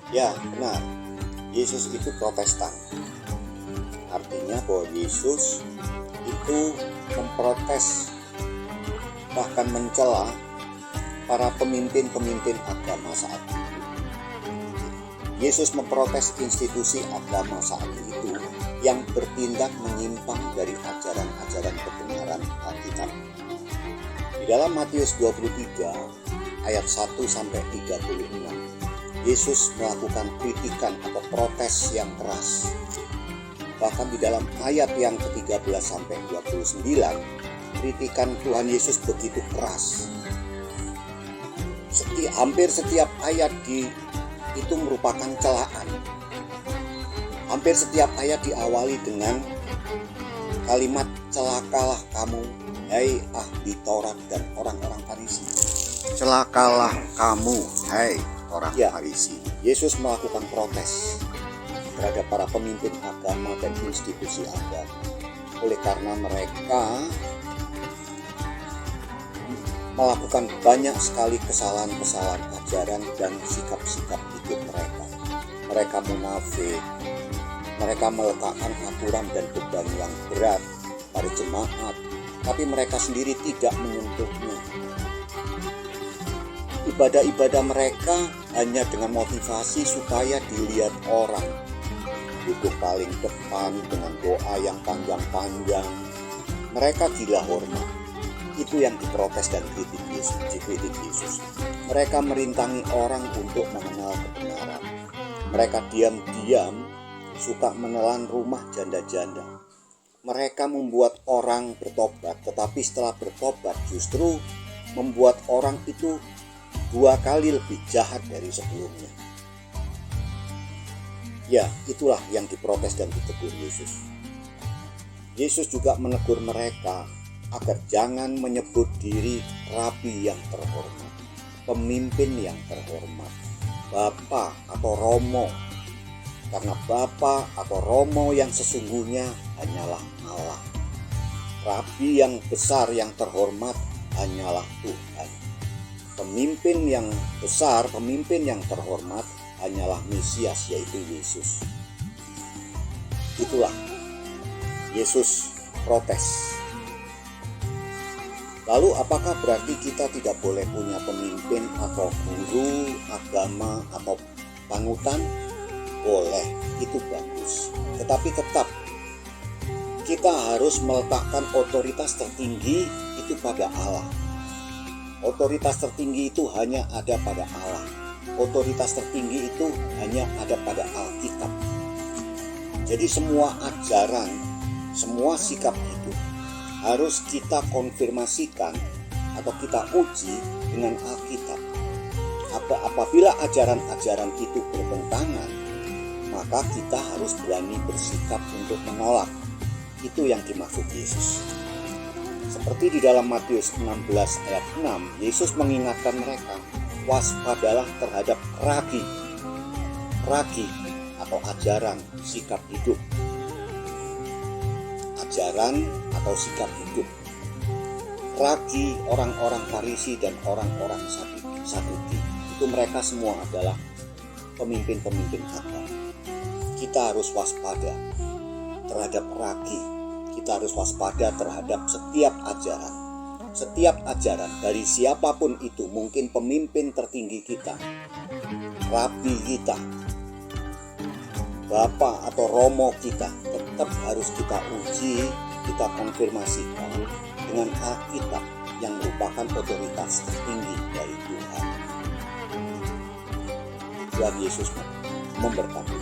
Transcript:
Ya, benar. Yesus itu Protestan. Artinya bahwa Yesus itu memprotes, bahkan mencela para pemimpin-pemimpin agama saat itu. Yesus memprotes institusi agama saat itu yang bertindak menyimpang dari ajaran-ajaran kebenaran Alkitab. Di dalam Matius 23 ayat 1 sampai 36, Yesus melakukan kritikan atau protes yang keras. Bahkan di dalam ayat yang ke-13 sampai 29, kritikan Tuhan Yesus begitu keras. Hampir setiap ayat itu merupakan celaan. Hampir setiap ayat diawali dengan kalimat celakalah kamu, hai ahli Taurat dan orang-orang Farisi. Celakalah kamu, hai orang Farisi. Yesus melakukan protes terhadap para pemimpin agama dan institusi agama. Oleh karena mereka melakukan banyak sekali kesalahan-kesalahan ajaran dan sikap-sikap hidup mereka. Mereka munafik, mereka meletakkan aturan dan beban yang berat pada jemaat, tapi mereka sendiri tidak menyentuhnya. Ibadah-ibadah mereka hanya dengan motivasi supaya dilihat orang. Duduk paling depan dengan doa yang panjang-panjang. Mereka gila hormat. Itu yang diprotes dan dikritik Yesus. Mereka merintangi orang untuk mengenal kebenaran. Mereka diam-diam suka menelan rumah janda-janda. Mereka membuat orang bertobat, tetapi setelah bertobat justru membuat orang itu 2 kali lebih jahat dari sebelumnya. Ya, itulah yang diprotes dan ditegur Yesus. Yesus juga menegur mereka agar jangan menyebut diri rabi yang terhormat, pemimpin yang terhormat, Bapa atau Romo. Karena Bapa atau Romo yang sesungguhnya hanyalah Allah. Rabi yang besar yang terhormat hanyalah Tuhan. Pemimpin yang besar, pemimpin yang terhormat hanyalah Mesias, yaitu Yesus. Itulah Yesus protes. Lalu apakah berarti kita tidak boleh punya pemimpin atau guru agama atau panutan? Boleh, itu bagus. Tetapi tetap kita harus meletakkan otoritas tertinggi itu pada Allah. Otoritas tertinggi itu hanya ada pada Allah. Otoritas tertinggi itu hanya ada pada Alkitab. Jadi semua ajaran, semua sikap hidup harus kita konfirmasikan atau kita uji dengan Alkitab. Apabila ajaran-ajaran itu bertentangan, maka kita harus berani bersikap untuk menolak. Itu yang dimaksud Yesus. Seperti di dalam Matius 16 ayat 6, Yesus mengingatkan mereka, waspadalah terhadap ragi atau ajaran sikap hidup. Ajaran atau sikap hidup. Ragi orang-orang Farisi dan orang-orang Saduki. Itu mereka semua adalah pemimpin-pemimpin agama. Kita harus waspada terhadap ragi. Kita harus waspada terhadap setiap ajaran. Setiap ajaran dari siapapun itu, mungkin pemimpin tertinggi kita, rabi kita, Bapa atau Romo kita, tetap harus kita uji, kita konfirmasikan dengan Alkitab yang merupakan otoritas tertinggi dari Tuhan. Tuhan Yesus memberkati.